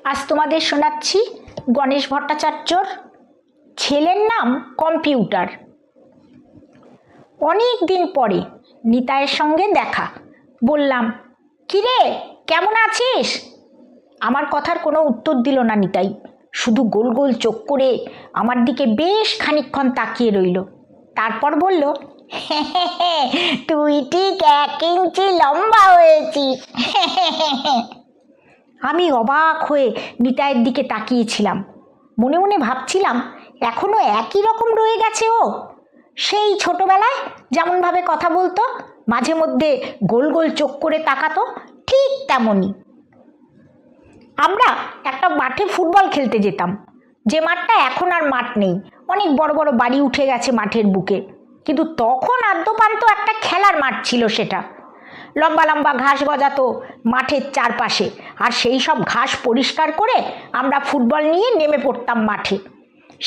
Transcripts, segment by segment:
আজ তোমাদের শোনাচ্ছি গণেশ ভট্টাচার্যর ছেলের নাম কম্পিউটার। অনেক দিন পরে নিতাইয়ের সঙ্গে দেখা। বললাম, কিরে কেমন আছিস? আমার কথার কোনো উত্তর দিল না নিতাই, শুধু গোল গোল চোখ করে আমার দিকে বেশ খানিকক্ষণ তাকিয়ে রইল। তারপর বলল, তুই ঠিক 1 ইঞ্চি লম্বা হয়েছিস। আমি অবাক হয়ে নিতাইয়ের দিকে তাকিয়েছিলাম। মনে মনে ভাবছিলাম, এখনো একই রকম রয়ে গেছে ও। সেই ছোটবেলায় যেমনভাবে কথা বলতো, মাঝে মধ্যে গোল গোল চোখ করে তাকাতো, ঠিক তেমনই। আমরা একটা মাঠে ফুটবল খেলতে যেতাম, যে মাঠটা এখন আর মাঠ নেই, অনেক বড় বড় বাড়ি উঠে গেছে মাঠের বুকে। কিন্তু তখন আদ্যপান্ত একটা খেলার মাঠ ছিল সেটা। লম্বা লম্বা ঘাস গজাতো মাঠের চারপাশে, আর সেই সব ঘাস পরিষ্কার করে আমরা ফুটবল নিয়ে নেমে পড়তাম মাঠে।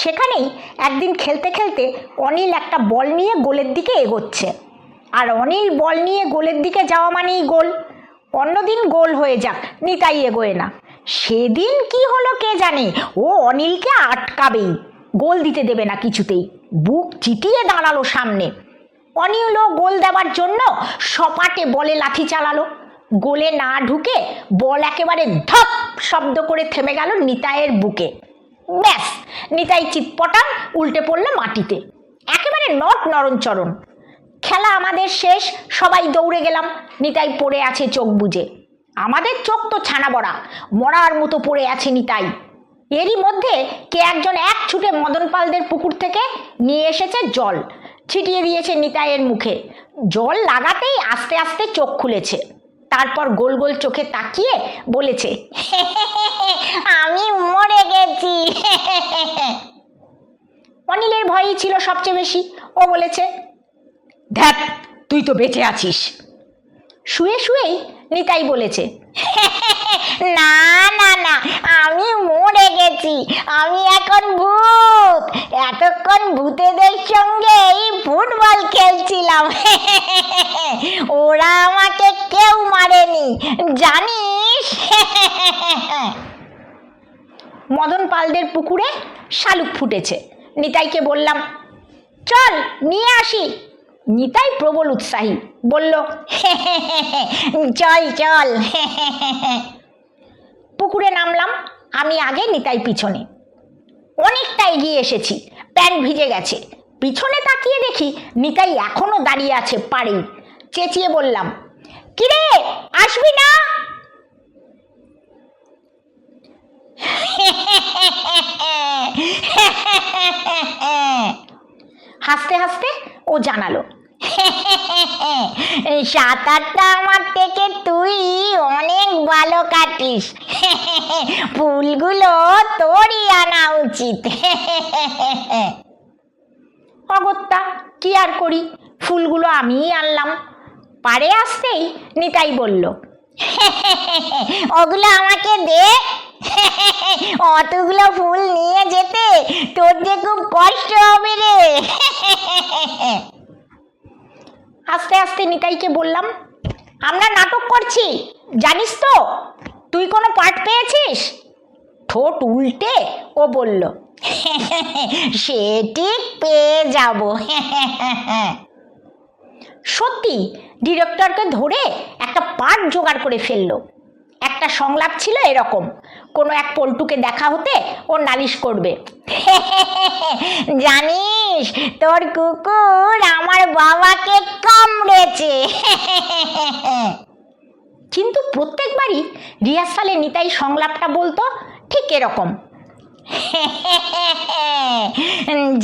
সেখানেই একদিন খেলতে খেলতে অনিল একটা বল নিয়ে গোলের দিকে এগোচ্ছে। আর অনিল বল নিয়ে গোলের দিকে যাওয়া মানেই গোল। অন্যদিন গোল হয়ে যাক, নিতাই এগোয় না। সেদিন কি হলো কে জানে, ও অনিলকে আটকাবেই, গোল দিতে দেবে না কিছুতেই। বুক চিতিয়ে দাঁড়ালো সামনে। অনিলও গোল দেওয়ার জন্য সপাটে বলে লাথি চালালো। গোলে না ঢুকে বল একেবারে ধপ শব্দ করে থেমে গেল নিতাইয়ের বুকে। ব্যাস, নিতাই চিৎপটাং উল্টে পড়ল মাটিতে, একেবারে নরঞ্চরণ। খেলা আমাদের শেষ, সবাই দৌড়ে গেলাম। নিতাই পড়ে আছে চোখ বুজে। আমাদের চোখ তো ছানা বড়া, মরার মতো পড়ে আছে নিতাই। এরই মধ্যে কে একজন এক ছুটে মদন পালদের পুকুর থেকে নিয়ে এসেছে জল, ছিটিয়ে দিয়েছে নিতাইয়ের মুখে। জল লাগাতেই আস্তে আস্তে চোখ খুলেছে। তারপর গোল গোল চোখে তাকিয়ে বলেছে, আমি মরে গেছি। অনিলের ভয়ই ছিল সবচেয়ে বেশি। ও বলেছে, ধ্যাত, তুই তো বেঁচে আছিস। শুয়ে শুয়েই নিতাই বলেছে, না না না, আমি মরে গেছি, আমি এখন ভূত। এতক্ষণ ভূতেদের সঙ্গেই ফুটবল খেলছিলাম। ওরা আমাকে কেউ মারেনি, জানিস। মদন পালদের পুকুরে শালুক ফুটেছে। নিতাইকে বললাম, চল নিয়ে আসি। নিতাই প্রবল উৎসাহী, বলল, চল চল। পুকুরে নামলাম, আমি আগে, নিতাই পিছনে। অনেকটা এগিয়ে এসেছি, প্যান্ট ভিজে গেছে। পিছনে তাকিয়ে দেখি নিতাই এখনো দাঁড়িয়ে আছে পাড়েই। চেঁচিয়ে বললাম, কিরে আসবি না? হাসতে হাসতে ও জানালো, সাঁতারটা আমার থেকে তুই অনেক ভালো কাটিস, ফুলগুলো তোরই আনা উচিত। অগত্যা কি আর করি, ফুলগুলো আমিই আনলাম। পাড়ে আসতেই নিতাই বলল, ওগুলো আমাকে দে। অতগুলো ফুল নিয়ে যেতে তোর যে খুব কষ্ট হবে রে। আস্তে আস্তে নিতাইকে বললাম, আমরা নাটক করছি, জানিস তো? তুই কোনো পার্ট পেয়েছিস? ঠোঁট উল্টে ও বলল, সে ঠিক পেয়ে যাব। সত্যি ডিরেক্টরকে ধরে একটা পার্ট জোগাড় করে ফেললো। একটা সংলাপ ছিল এরকম, কোনো এক পল্টুকে দেখা হতে ও নালিশ করবে, জানিস তোর কুকুর আমার বাবাকে কামড়েছে। কিন্তু প্রত্যেকবারই রিহার্সালে নিতাই সংলাপটা বলতো ঠিক এরকম,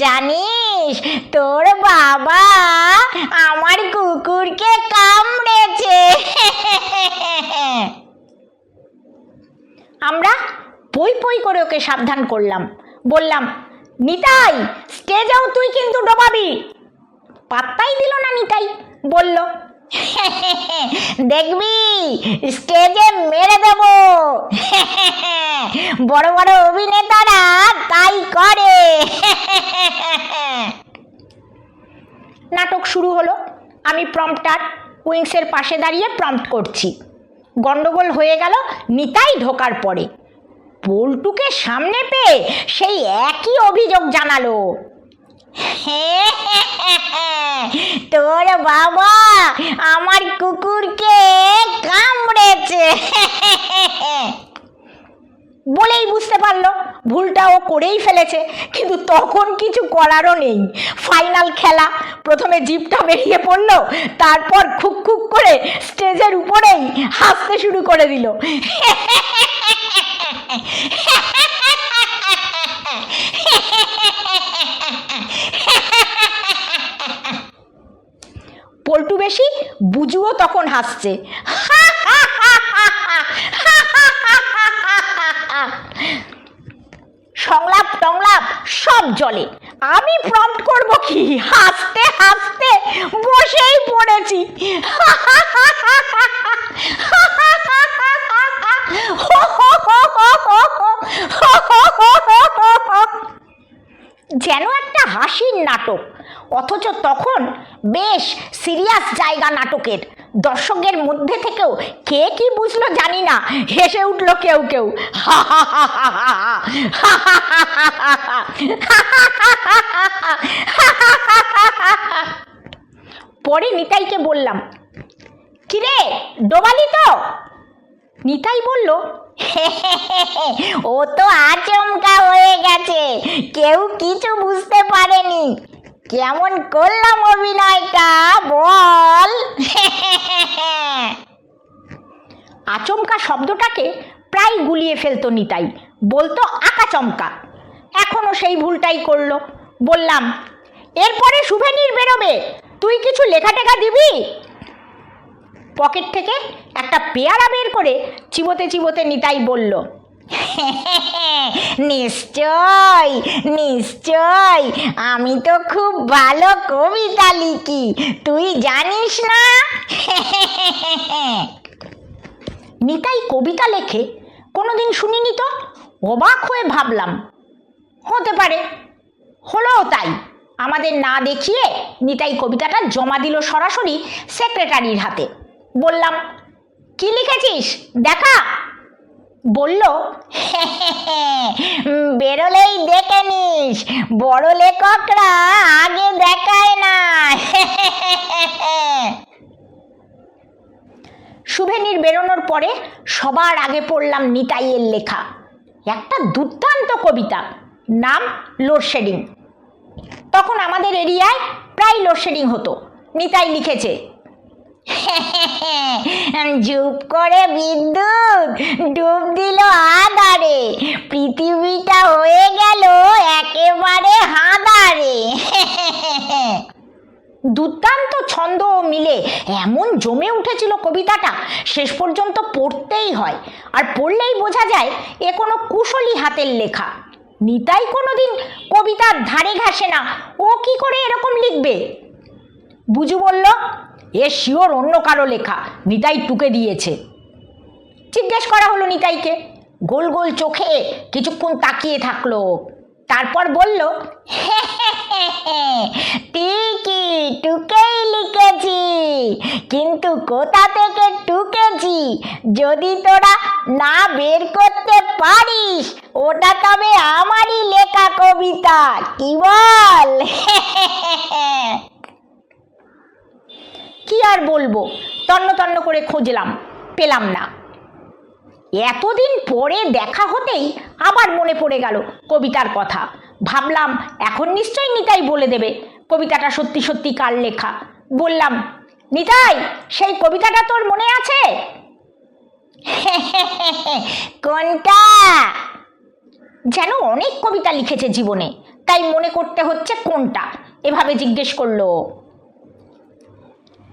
জানিস তোর বাবা আমার কুকুরকে কামড়েছে। আমরা পই পই করে ওকে সাবধান করলাম, বললাম, নিতাই স্টেজেও তুই কিন্তু ডোবাবি। পাত্তাই দিল না নিতাই, বলল, দেখবি স্টেজে মেরে দেব। বড় বড় অভিনেতারা তাই করে। নাটক শুরু হলো। আমি প্রম্পটার উইংসের পাশে দাঁড়িয়ে প্রম্পট করছি। গন্ডগোল হয়ে গেল নিতাই ঢোকার পরে। পল্টুকে সামনে পেয়ে সেই একই অভিযোগ জানালো। তোর বাবা আমার কুকুরকে কামড়েছে। বলেই বুঝতে পারলো ভুলটা ও করেই ফেলেছে, কিন্তু তখন কিছু করারও নেই। ফাইনাল খেলা, প্রথমে জিভটা বেরিয়ে পড়লো, তারপর খুক খুক করে স্টেজের উপরেই হাসতে শুরু করে দিল। পল্টু বেশি বুঝুও তখন হাসছে। সংলাপ টংলাপ সব জলে, আমি প্রম্পট করব কি, হাসতে হাসতে বসেই পড়েছি। যেন একটা হাসির নাটক, অথচ তখন বেশ সিরিয়াস জায়গা নাটকের। দর্শকদের মধ্যে থেকেও কে কি বুঝলো জানি না, হেসে উঠল কেউ কেউ। পরে নিতাইকে বললাম, কিরে ডোবালি তো? নিতাই বলল, ও তো আচমকা হয়ে গেছে, কেউ কিছু বুঝতে পারেনি। কেমন করলাম অভিনয়টা বল? আচমকা শব্দটাকে প্রায় গুলিয়ে ফেলতো নিতাই, বলতো আকাচমকা। এখনো সেই ভুলটাই করলো। বললাম, এরপরে শুভেনির বেরোবে, তুই কিছু লেখা টেখা দিবি? পকেট থেকে একটা পেয়ারা বের করে চিবোতে চিবোতে নিতাই বলল, নিশ্চয় নিশ্চয়, আমি তো খুব ভালো কবিতা লিখি, তুই জানিস না? নিতাই কবিতা লেখে কোনোদিন শুনিনি তো। অবাক হয়ে ভাবলাম, হতে পারে। হলোও তাই। আমাদের না দেখিয়ে নিতাই কবিতাটা জমা দিল সরাসরি সেক্রেটারির হাতে। বললাম, কি লিখেছিস দেখা? বলল, বেরোলেই দেখে নিস, বড় লেখকরা আগে দেখায় না। শুভেনির বেরোনোর পরে সবার আগে পড়লাম নিতাইয়ের লেখা একটা দুর্দান্ত কবিতা, নাম লোডশেডিং। তখন আমাদের এরিয়ায় প্রায় লোডশেডিং হতো। নিতাই লিখেছে, ঝুপ করে বিদ্যুৎ ডুব দিল আধারে, পৃথিবীটা হয়ে গেল একেবারে হাঁদারে। দুর্দান্ত ছন্দ মিলে এমন জমে উঠেছিল কবিতাটা, শেষ পর্যন্ত পড়তেই হয়, আর পড়লেই বোঝা যায় এ কোনো কুশলী হাতের লেখা। নিতাই কোনোদিন কবিতার ধারে ঘাসে না, ও কি করে এরকম লিখবে? বুঝু বলল, এ শিওর অন্য কারো লেখা, নিতাই টুকে দিয়েছে। জিজ্ঞেস করা হলো নিতাইকে, গোল গোল চোখে কিছুক্ষণ তাকিয়ে থাকলো, তারপর বলল, ঠিকই টুকেই লিখেছি, কিন্তু কোথা থেকে টুকেছি যদি তোরা না বের করতে পারিস, ওটা তবে আমারই লেখা কবিতা, কি বল? কি আর বলবো, তন্ন তন্ন করে খুঁজলাম, পেলাম না। এতদিন পরে দেখা হতেই আবার মনে পড়ে গেল কবিতার কথা। ভাবলাম এখন নিশ্চয়ই নিতাই বলে দেবে কবিতাটা সত্যি সত্যি কার লেখা। বললাম, নিতাই, সেই কবিতাটা তোর মনে আছে? কোনটা? যেন অনেক কবিতা লিখেছে জীবনে, তাই মনে করতে হচ্ছে কোনটা, এভাবে জিজ্ঞেস করলো।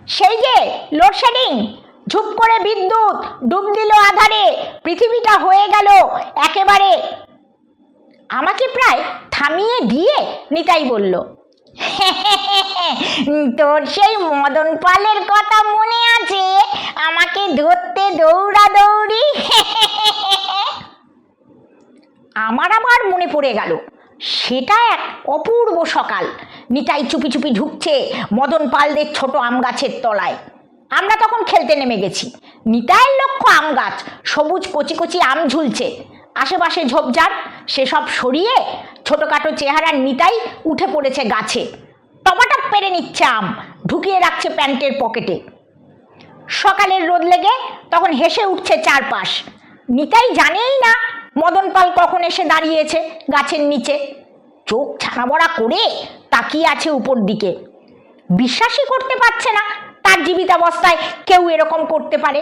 সেই যে লোডশেডিং, ঝুপ করে বিদ্যুৎ ডুব দিল আধারে, পৃথিবীটা হয়ে গেল একেবারে। আমাকে প্রায় থামিয়ে দিয়ে নিতাই বলল, তোর সেই মদন পালের কথা মনে আছে, আমাকে ধরতে দৌড়াদৌড়ি? আমার আবার মনে পড়ে গেল সেটা এক অপূর্ব সকাল। নিতাই চুপি চুপি ঢুকছে মদন পালদের ছোট আম গাছের তলায়। আমরা তখন খেলতে নেমে গেছি। নিতাইয়ের লক্ষ্য আম গাছ, সবুজ কচি কচি আম ঝুলছে। আশেপাশে ঝোপঝাড়, সেসব সরিয়ে ছোটোখাটো চেহারার নিতাই উঠে পড়েছে গাছে, টপাটপ পেরে নিচ্ছে আম, ঢুকিয়ে রাখছে প্যান্টের পকেটে। সকালের রোদ লেগে তখন হেসে উঠছে চারপাশ। নিতাই জানেই না মদন পাল কখন এসে দাঁড়িয়েছে গাছের নিচে, চোখ ছানাবড়া করে তাকিয়ে আছে উপর দিকে। বিশ্বাসই করতে পারছে না তার জীবিতাবস্থায় কেউ এরকম করতে পারে,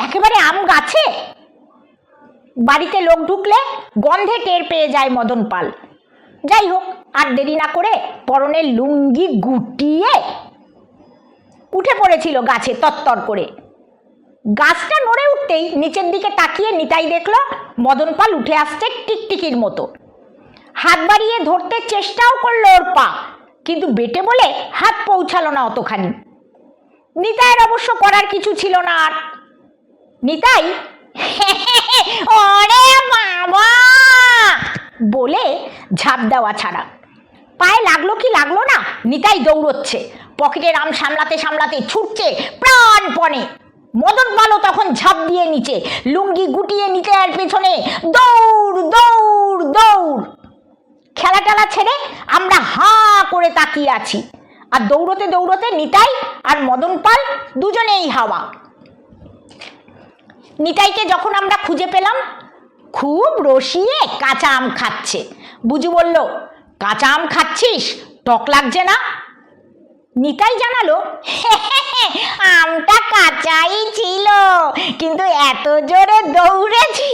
একেবারে আম গাছে। বাড়িতে লোক ঢুকলে গন্ধে টের পেয়ে যায় মদন পাল। যাই হোক, আর দেরি না করে পরনের লুঙ্গি গুটিয়ে উঠে পড়েছিল গাছে তত্তর করে। গাছটা নড়ে উঠতেই নিচের দিকে তাকিয়ে নিতাই দেখল মদন পাল উঠে আসছে টিকটিকির মতো। হাত বাড়িয়ে ধরতে চেষ্টাও করলো ওর পা, কিন্তু বেটে বলে হাত পৌঁছালো না অতখানি। নিতাইয়ের অবশ্য করার কিছু ছিল না আর। নিতাই ওরে বাবা বলে ঝাঁপ দেওয়া ছাড়া। পায়ে লাগলো কি লাগলো না, নিতাই দৌড়চ্ছে, পকেটের আম সামলাতে সামলাতে ছুটছে প্রাণপণে। মদন পালও তখন ঝাঁপ দিয়ে নিচে, লুঙ্গি গুটিয়ে নিতাইয়ের পেছনে দৌড় দৌড় দৌড়। খেলা টেলা ছেড়ে আমরা হাঁ করে তাকিয়ে আছি, আর দৌড়তে দৌড়তে নিতাই আর মদন পাল দুজনেই হাওয়া। নিতাইকে যখন আমরা খুঁজে পেলাম, খুব রসিয়ে কাঁচা আম খাচ্ছে। বুঝু বলল, কাঁচা আম খাচ্ছিস, টক লাগছে না? নিতাই জানালো, আমটা কাঁচাই ছিল, কিন্তু এত জোরে দৌড়েছি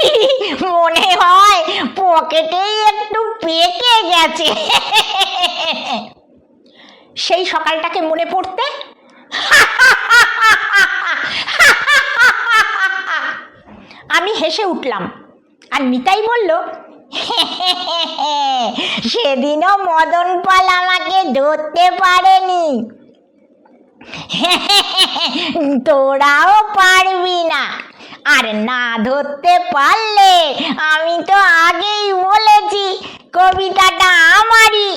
মনে হয় পকেটেই একটু পেকে গেছে। সেই সকালটাকে মনে পড়তে আমি হেসে উঠলাম, আর নিতাই বলল, সেদিনও মদন পাল আমাকে ধরতে পারেনি, তোরাও পারবি না। আর না ধরতে পারলে আমি তো আগেই বলেছি কবিতাটা আমারই।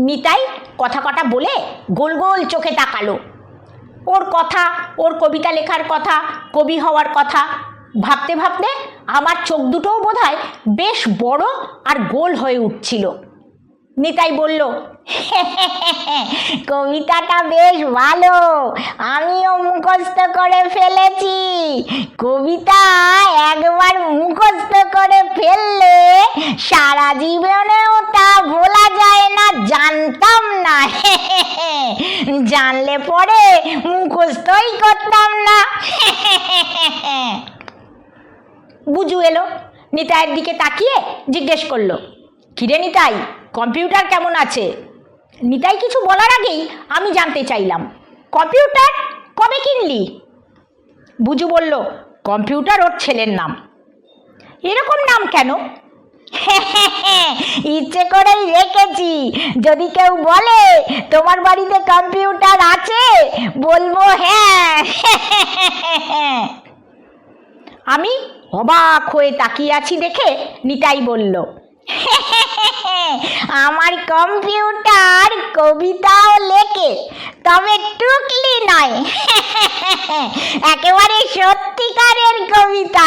নিতাই কথা কটা বলে গোল গোল চোখে তাকালো। ওর কথা, ওর কবিতা লেখার কথা, কবি হওয়ার কথা ভাবতে ভাবতে আমার চোখ দুটোও বোধহয় বেশ বড় আর গোল হয়ে উঠছিল। নিতাই বলল, কবিতাটা বেশ ভালো, আমিও মুখস্থ করে ফেলেছি। কবিতা একবার মুখস্থ করে ফেললে সারা জীবনেও তা ভোলা যায় না, জানতাম না। জানলে পরে মুখস্থই করতাম না। বুঝু এলো, নিতাইয়ের দিকে তাকিয়ে জিজ্ঞেস করলো, কিরে নিতাই, কম্পিউটার কেমন আছে? নিতাই কিছু বলার আগেই আমি জানতে চাইলাম, কম্পিউটার কবে কিনলি? বুঝু বলল, কম্পিউটার ওর ছেলের নাম। এরকম নাম কেন? ইচ্ছে করেই রেখেছি, যদি কেউ বলে তোমার বাড়িতে কম্পিউটার আছে, বলবো হ্যাঁ। আমি অবাক হয়ে তাকিয়ে আছি দেখে নিতাই বলল, আমার কম্পিউটার কবিতাও লেখে, তবে টুকলি নয়, একেবারে সত্যিকারের কবিতা।